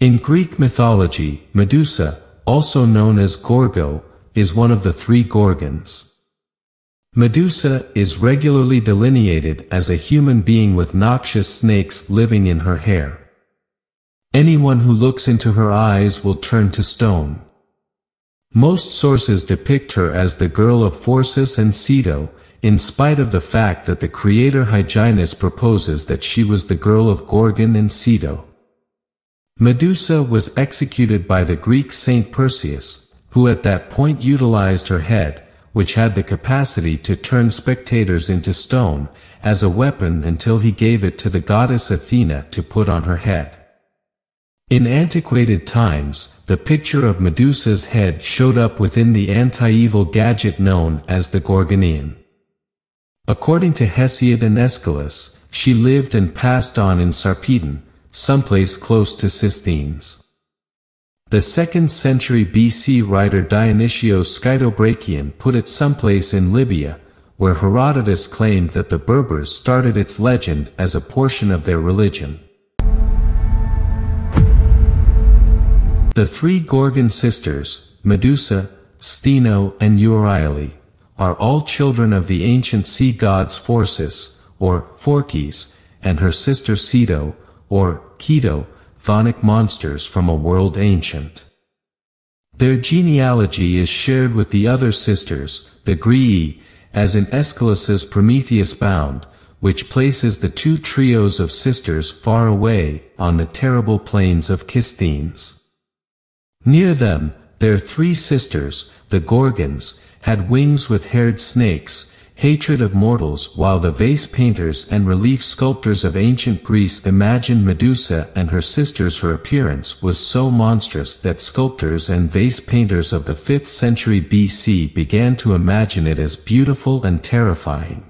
In Greek mythology, Medusa, also known as Gorgo, is one of the three Gorgons. Medusa is regularly delineated as a human being with noxious snakes living in her hair. Anyone who looks into her eyes will turn to stone. Most sources depict her as the girl of Phorcys and Ceto, in spite of the fact that the creator Hyginus proposes that she was the girl of Gorgon and Ceto. Medusa was executed by the Greek saint Perseus, who at that point utilized her head, which had the capacity to turn spectators into stone, as a weapon until he gave it to the goddess Athena to put on her head. In antiquated times, the picture of Medusa's head showed up within the anti-evil gadget known as the Gorgonian. According to Hesiod and Aeschylus, she lived and passed on in Sarpedon, someplace close to Sistines. The 2nd century BC writer Dionysios Skytobrachion put it someplace in Libya, where Herodotus claimed that the Berbers started its legend as a portion of their religion. The three Gorgon sisters, Medusa, Stheno, and Euryale, are all children of the ancient sea gods Phorcys, or Phorkys, and her sister Ceto, or Keto, chthonic monsters from a world ancient. Their genealogy is shared with the other sisters, the Graeae, as in Aeschylus's Prometheus Bound, which places the two trios of sisters far away, on the terrible plains of Kisthenes. Near them, their three sisters, the Gorgons, had wings with haired snakes, hatred of mortals, while the vase painters and relief sculptors of ancient Greece imagined Medusa and her sisters. Her appearance was so monstrous that sculptors and vase painters of the 5th century BC began to imagine it as beautiful and terrifying.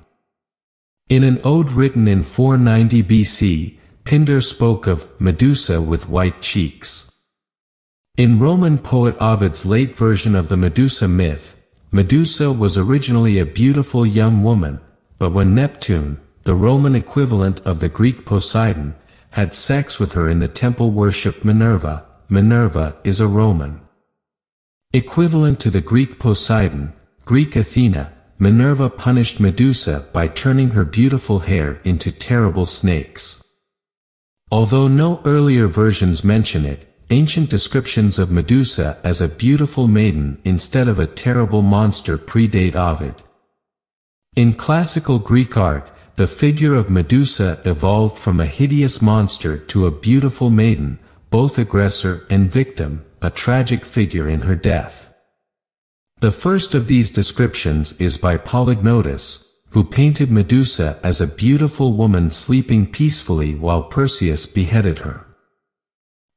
In an ode written in 490 BC, Pindar spoke of Medusa with white cheeks. In Roman poet Ovid's late version of the Medusa myth, Medusa was originally a beautiful young woman, but when Neptune, the Roman equivalent of the Greek Poseidon, had sex with her in the temple-worshipped Minerva, Minerva is a Roman equivalent to the Greek Poseidon, Greek Athena, Minerva punished Medusa by turning her beautiful hair into terrible snakes. Although no earlier versions mention it, ancient descriptions of Medusa as a beautiful maiden instead of a terrible monster predate Ovid. In classical Greek art, the figure of Medusa evolved from a hideous monster to a beautiful maiden, both aggressor and victim, a tragic figure in her death. The first of these descriptions is by Polygnotus, who painted Medusa as a beautiful woman sleeping peacefully while Perseus beheaded her.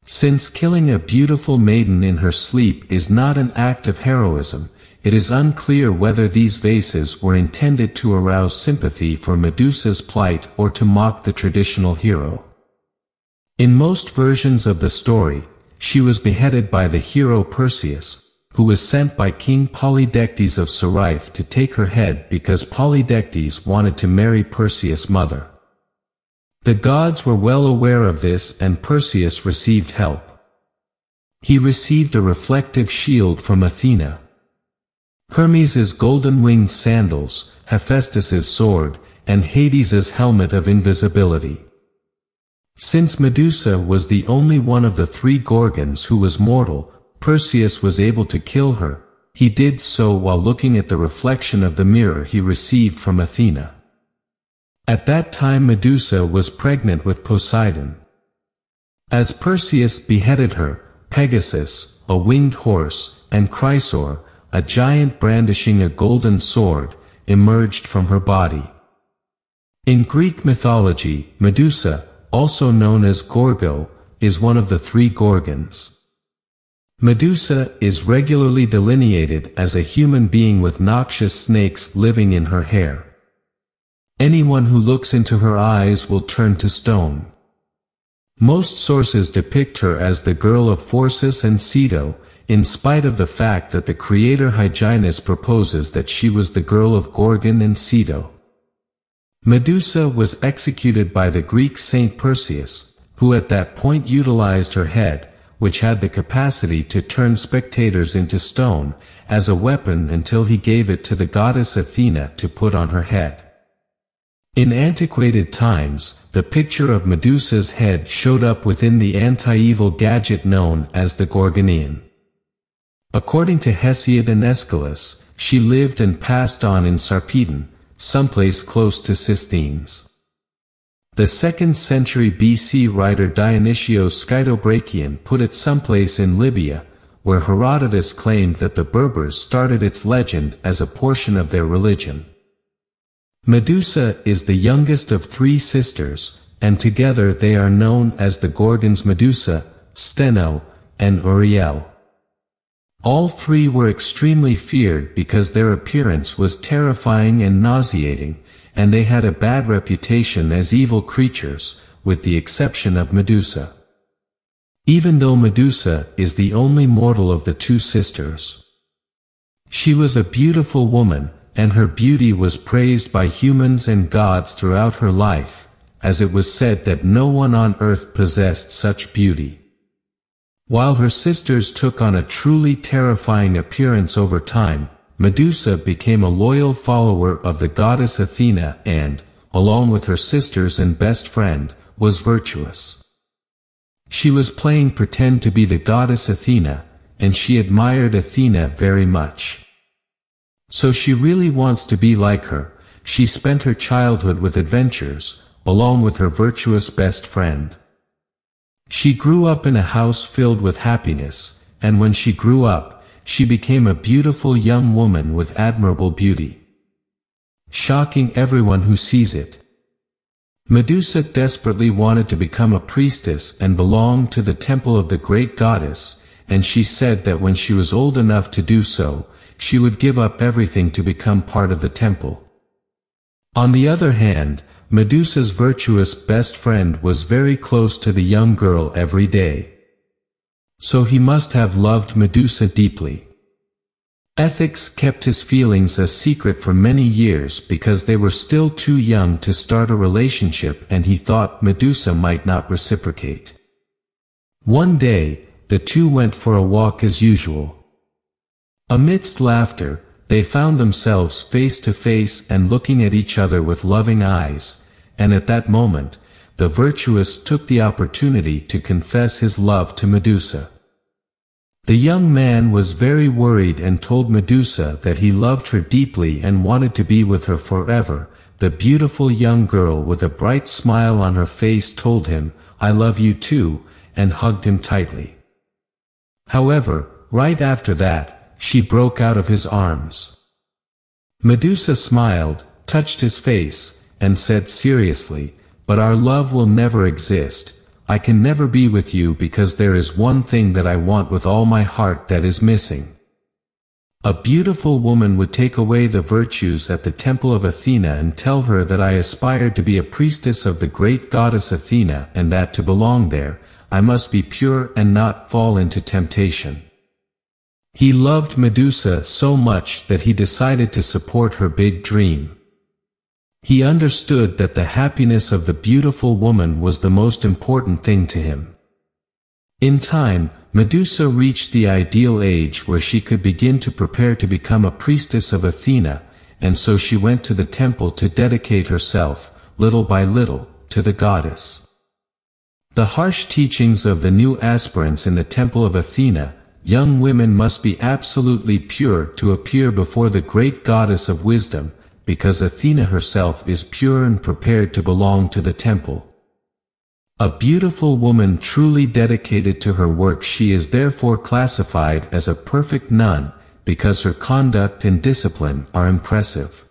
Since killing a beautiful maiden in her sleep is not an act of heroism, it is unclear whether these vases were intended to arouse sympathy for Medusa's plight or to mock the traditional hero. In most versions of the story, she was beheaded by the hero Perseus, who was sent by King Polydectes of Serife to take her head because Polydectes wanted to marry Perseus' mother. The gods were well aware of this and Perseus received help. He received a reflective shield from Athena, Hermes' golden-winged sandals, Hephaestus' sword, and Hades' helmet of invisibility. Since Medusa was the only one of the three Gorgons who was mortal, Perseus was able to kill her. He did so while looking at the reflection of the mirror he received from Athena. At that time Medusa was pregnant with Poseidon. As Perseus beheaded her, Pegasus, a winged horse, and Chrysaor, a giant brandishing a golden sword, emerged from her body. In Greek mythology, Medusa, also known as Gorgo, is one of the three Gorgons. Medusa is regularly delineated as a human being with noxious snakes living in her hair. Anyone who looks into her eyes will turn to stone. Most sources depict her as the girl of Phorcys and Ceto, in spite of the fact that the creator Hyginus proposes that she was the girl of Gorgon and Ceto. Medusa was executed by the Greek saint Perseus, who at that point utilized her head, which had the capacity to turn spectators into stone, as a weapon until he gave it to the goddess Athena to put on her head. In antiquated times, the picture of Medusa's head showed up within the anti-evil gadget known as the Gorgonian. According to Hesiod and Aeschylus, she lived and passed on in Sarpedon, someplace close to Sisthenes. The 2nd century BC writer Dionysios Skytobrachion put it someplace in Libya, where Herodotus claimed that the Berbers started its legend as a portion of their religion. Medusa is the youngest of 3 sisters, and together they are known as the Gorgons Medusa, Steno, and Uriel. All 3 were extremely feared because their appearance was terrifying and nauseating, and they had a bad reputation as evil creatures, with the exception of Medusa. Even though Medusa is the only mortal of the 2 sisters. She was a beautiful woman, and her beauty was praised by humans and gods throughout her life, as it was said that no one on earth possessed such beauty. While her sisters took on a truly terrifying appearance over time, Medusa became a loyal follower of the goddess Athena and, along with her sisters and best friend, was virtuous. She was playing pretend to be the goddess Athena, and she admired Athena very much. So she really wants to be like her. She spent her childhood with adventures, along with her virtuous best friend. She grew up in a house filled with happiness, and when she grew up, she became a beautiful young woman with admirable beauty, shocking everyone who sees it. Medusa desperately wanted to become a priestess and belong to the temple of the great goddess, and she said that when she was old enough to do so, she would give up everything to become part of the temple. On the other hand, Medusa's virtuous best friend was very close to the young girl every day. So he must have loved Medusa deeply. Ethics kept his feelings a secret for many years because they were still too young to start a relationship, and he thought Medusa might not reciprocate. One day, the 2 went for a walk as usual. Amidst laughter, they found themselves face to face and looking at each other with loving eyes, and at that moment, the virtuous took the opportunity to confess his love to Medusa. The young man was very worried and told Medusa that he loved her deeply and wanted to be with her forever. The beautiful young girl with a bright smile on her face told him, "I love you too," and hugged him tightly. However, right after that, she broke out of his arms. Medusa smiled, touched his face, and said seriously, "But our love will never exist. I can never be with you because there is one thing that I want with all my heart that is missing." A beautiful woman would take away the virtues at the temple of Athena and tell her that I aspired to be a priestess of the great goddess Athena, and that to belong there, I must be pure and not fall into temptation. He loved Medusa so much that he decided to support her big dream. He understood that the happiness of the beautiful woman was the most important thing to him. In time, Medusa reached the ideal age where she could begin to prepare to become a priestess of Athena, and so she went to the temple to dedicate herself, little by little, to the goddess. The harsh teachings of the new aspirants in the temple of Athena: young women must be absolutely pure to appear before the great goddess of wisdom, because Athena herself is pure and prepared to belong to the temple. A beautiful woman truly dedicated to her work, she is therefore classified as a perfect nun, because her conduct and discipline are impressive.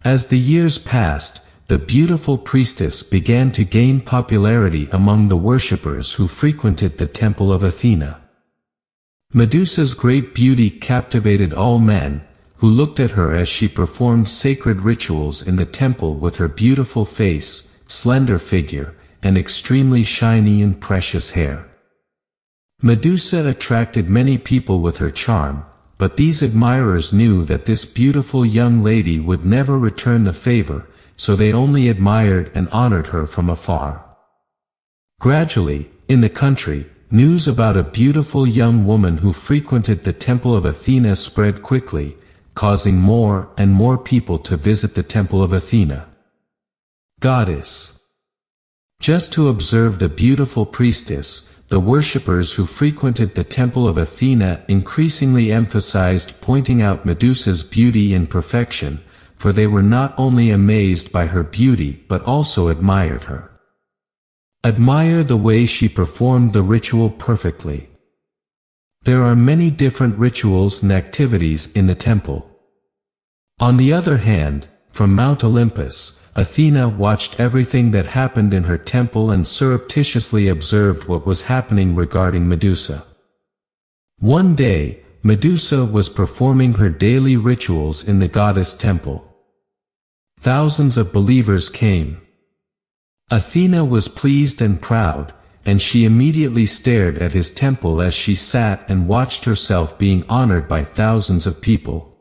As the years passed, the beautiful priestess began to gain popularity among the worshippers who frequented the temple of Athena. Medusa's great beauty captivated all men, who looked at her as she performed sacred rituals in the temple with her beautiful face, slender figure, and extremely shiny and precious hair. Medusa attracted many people with her charm, but these admirers knew that this beautiful young lady would never return the favor, so they only admired and honored her from afar. Gradually, in the country, news about a beautiful young woman who frequented the temple of Athena spread quickly, causing more and more people to visit the temple of Athena. Goddess. Just to observe the beautiful priestess, the worshippers who frequented the temple of Athena increasingly emphasized pointing out Medusa's beauty and perfection, for they were not only amazed by her beauty but also admired her. Admire the way she performed the ritual perfectly. There are many different rituals and activities in the temple. On the other hand, from Mount Olympus, Athena watched everything that happened in her temple and surreptitiously observed what was happening regarding Medusa. One day, Medusa was performing her daily rituals in the goddess temple. Thousands of believers came. Athena was pleased and proud, and she immediately stared at his temple as she sat and watched herself being honored by thousands of people.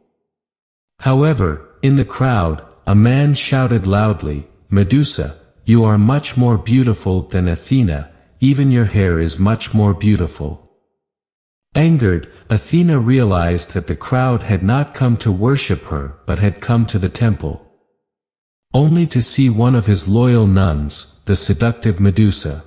However, in the crowd, a man shouted loudly, "Medusa, you are much more beautiful than Athena, even your hair is much more beautiful." Angered, Athena realized that the crowd had not come to worship her but had come to the temple, only to see one of his loyal nuns, the seductive Medusa.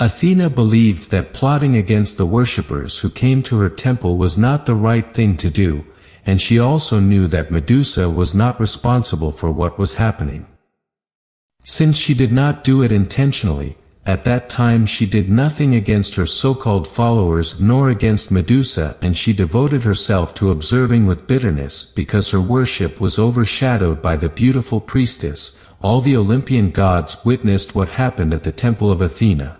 Athena believed that plotting against the worshippers who came to her temple was not the right thing to do, and she also knew that Medusa was not responsible for what was happening. Since she did not do it intentionally, at that time she did nothing against her so-called followers nor against Medusa, and she devoted herself to observing with bitterness because her worship was overshadowed by the beautiful priestess. All the Olympian gods witnessed what happened at the temple of Athena.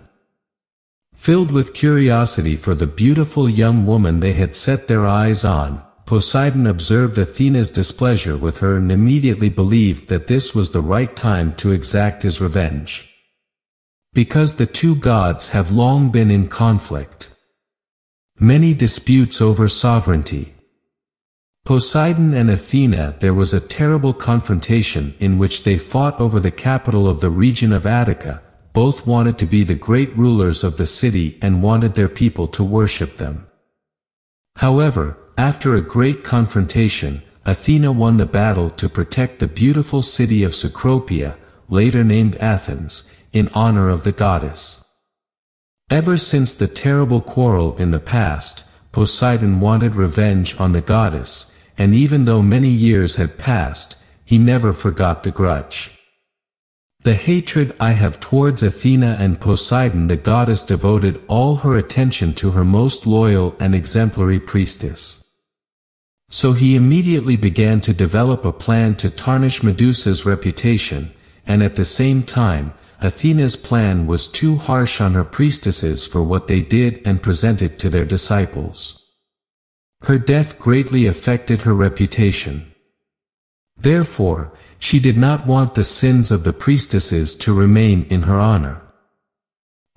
Filled with curiosity for the beautiful young woman they had set their eyes on, Poseidon observed Athena's displeasure with her and immediately believed that this was the right time to exact his revenge. Because the two gods have long been in conflict. Many disputes over sovereignty. Poseidon and Athena, there was a terrible confrontation in which they fought over the capital of the region of Attica. Both wanted to be the great rulers of the city and wanted their people to worship them. However, after a great confrontation, Athena won the battle to protect the beautiful city of Cecropia, later named Athens, in honor of the goddess. Ever since the terrible quarrel in the past, Poseidon wanted revenge on the goddess, and even though many years had passed, he never forgot the grudge. The hatred I have towards Athena and Poseidon, the goddess devoted all her attention to her most loyal and exemplary priestess. So he immediately began to develop a plan to tarnish Medusa's reputation, and at the same time, Athena's plan was too harsh on her priestesses for what they did and presented to their disciples. Her death greatly affected her reputation. Therefore, she did not want the sins of the priestesses to remain in her honor.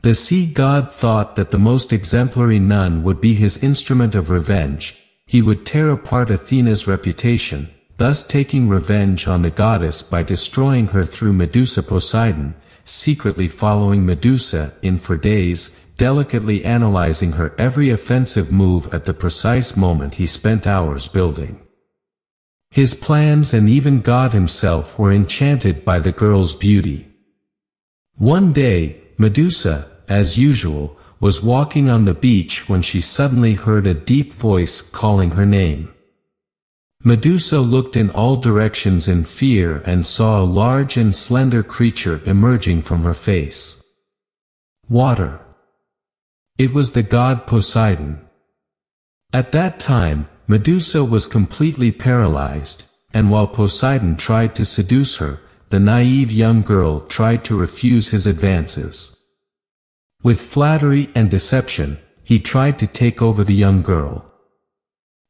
The sea god thought that the most exemplary nun would be his instrument of revenge. He would tear apart Athena's reputation, thus taking revenge on the goddess by destroying her through Medusa. Poseidon, secretly following Medusa in for days, delicately analyzing her every offensive move at the precise moment he spent hours building. His plans and even God himself were enchanted by the girl's beauty. One day, Medusa, as usual, was walking on the beach when she suddenly heard a deep voice calling her name. Medusa looked in all directions in fear and saw a large and slender creature emerging from her face. Water. It was the god Poseidon. At that time, Medusa was completely paralyzed, and while Poseidon tried to seduce her, the naive young girl tried to refuse his advances. With flattery and deception, he tried to take over the young girl.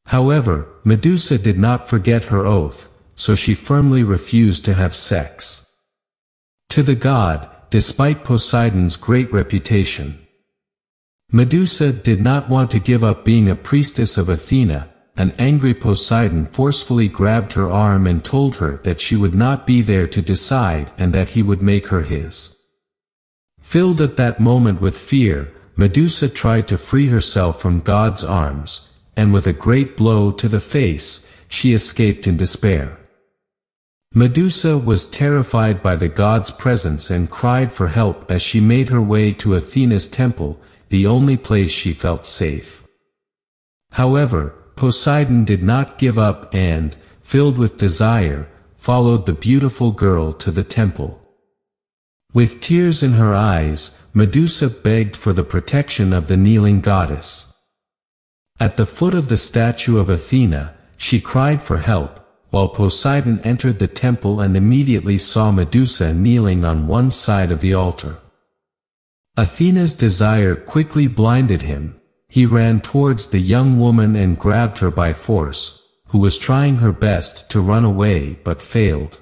However, Medusa did not forget her oath, so she firmly refused to have sex. To the god, despite Poseidon's great reputation, Medusa did not want to give up being a priestess of Athena. An angry Poseidon forcefully grabbed her arm and told her that she would not be there to decide and that he would make her his. Filled at that moment with fear, Medusa tried to free herself from God's arms, and with a great blow to the face, she escaped in despair. Medusa was terrified by the god's presence and cried for help as she made her way to Athena's temple, the only place she felt safe. However, Poseidon did not give up and, filled with desire, followed the beautiful girl to the temple. With tears in her eyes, Medusa begged for the protection of the kneeling goddess. At the foot of the statue of Athena, she cried for help, while Poseidon entered the temple and immediately saw Medusa kneeling on one side of the altar. Athena's desire quickly blinded him. He ran towards the young woman and grabbed her by force, who was trying her best to run away but failed.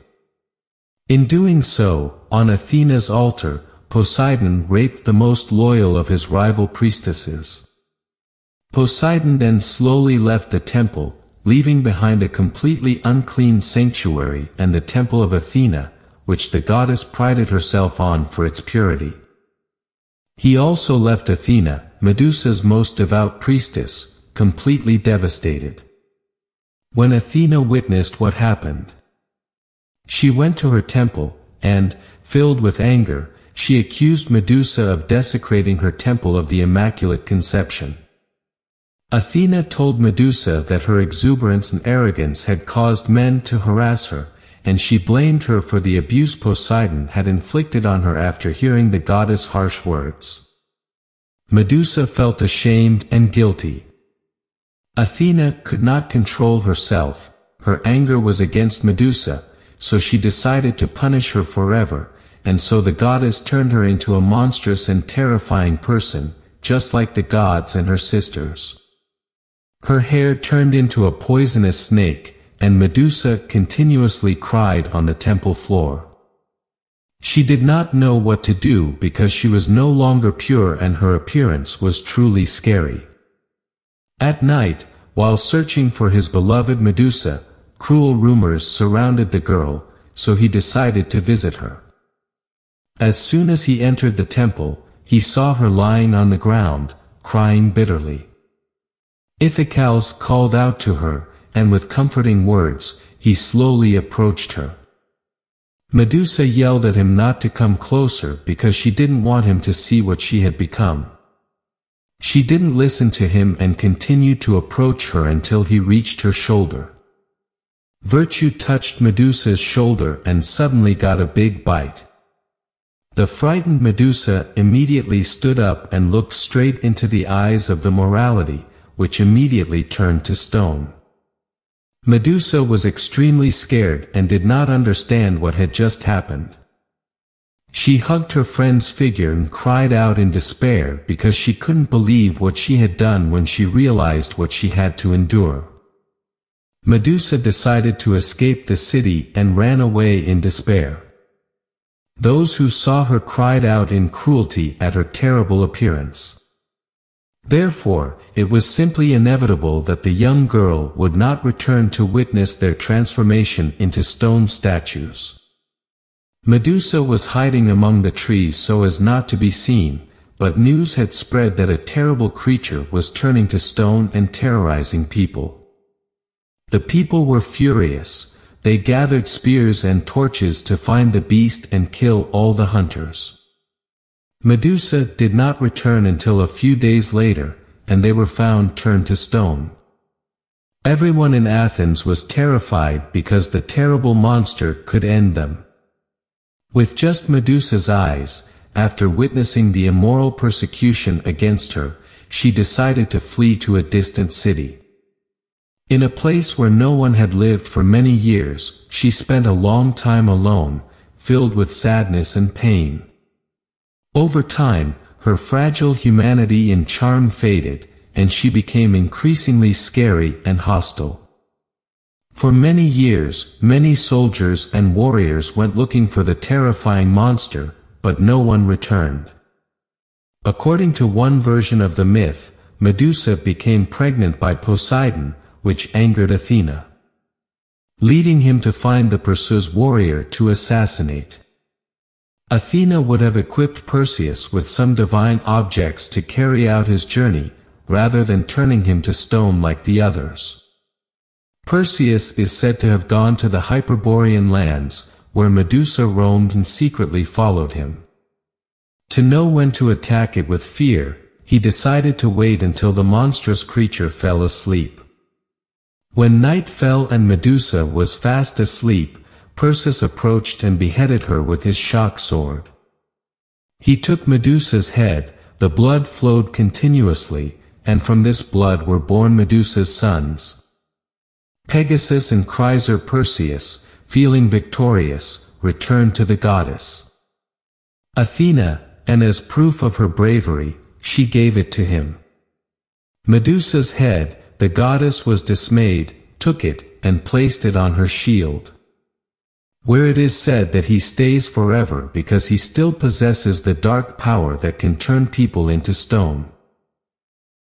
In doing so, on Athena's altar, Poseidon raped the most loyal of his rival priestesses. Poseidon then slowly left the temple, leaving behind a completely unclean sanctuary and the temple of Athena, which the goddess prided herself on for its purity. He also left Athena, Medusa's most devout priestess, completely devastated. When Athena witnessed what happened, she went to her temple, and, filled with anger, she accused Medusa of desecrating her temple of the Immaculate Conception. Athena told Medusa that her exuberance and arrogance had caused men to harass her, and she blamed her for the abuse Poseidon had inflicted on her after hearing the goddess' harsh words. Medusa felt ashamed and guilty. Athena could not control herself. Her anger was against Medusa, so she decided to punish her forever, and so the goddess turned her into a monstrous and terrifying person, just like the gods and her sisters. Her hair turned into a poisonous snake, and Medusa continuously cried on the temple floor. She did not know what to do because she was no longer pure and her appearance was truly scary. At night, while searching for his beloved Medusa, cruel rumors surrounded the girl, so he decided to visit her. As soon as he entered the temple, he saw her lying on the ground, crying bitterly. Ithacals called out to her, and with comforting words, he slowly approached her. Medusa yelled at him not to come closer because she didn't want him to see what she had become. She didn't listen to him and continued to approach her until he reached her shoulder. Virtue touched Medusa's shoulder and suddenly got a big bite. The frightened Medusa immediately stood up and looked straight into the eyes of the morality, which immediately turned to stone. Medusa was extremely scared and did not understand what had just happened. She hugged her friend's figure and cried out in despair because she couldn't believe what she had done when she realized what she had to endure. Medusa decided to escape the city and ran away in despair. Those who saw her cried out in cruelty at her terrible appearance. Therefore, it was simply inevitable that the young girl would not return to witness their transformation into stone statues. Medusa was hiding among the trees so as not to be seen, but news had spread that a terrible creature was turning to stone and terrorizing people. The people were furious. They gathered spears and torches to find the beast and kill all the hunters. Medusa did not return until a few days later, and they were found turned to stone. Everyone in Athens was terrified because the terrible monster could end them. With just Medusa's eyes, after witnessing the immoral persecution against her, she decided to flee to a distant city. In a place where no one had lived for many years, she spent a long time alone, filled with sadness and pain. Over time, her fragile humanity and charm faded, and she became increasingly scary and hostile. For many years, many soldiers and warriors went looking for the terrifying monster, but no one returned. According to one version of the myth, Medusa became pregnant by Poseidon, which angered Athena, leading him to find the Perseus warrior to assassinate. Athena would have equipped Perseus with some divine objects to carry out his journey, rather than turning him to stone like the others. Perseus is said to have gone to the Hyperborean lands, where Medusa roamed and secretly followed him. To know when to attack it with fear, he decided to wait until the monstrous creature fell asleep. When night fell and Medusa was fast asleep, Perseus approached and beheaded her with his shock sword. He took Medusa's head, the blood flowed continuously, and from this blood were born Medusa's sons. Pegasus and Chryser. Perseus, feeling victorious, returned to the goddess Athena, and as proof of her bravery, she gave it to him. Medusa's head, the goddess was dismayed, took it, and placed it on her shield, where it is said that he stays forever because he still possesses the dark power that can turn people into stone.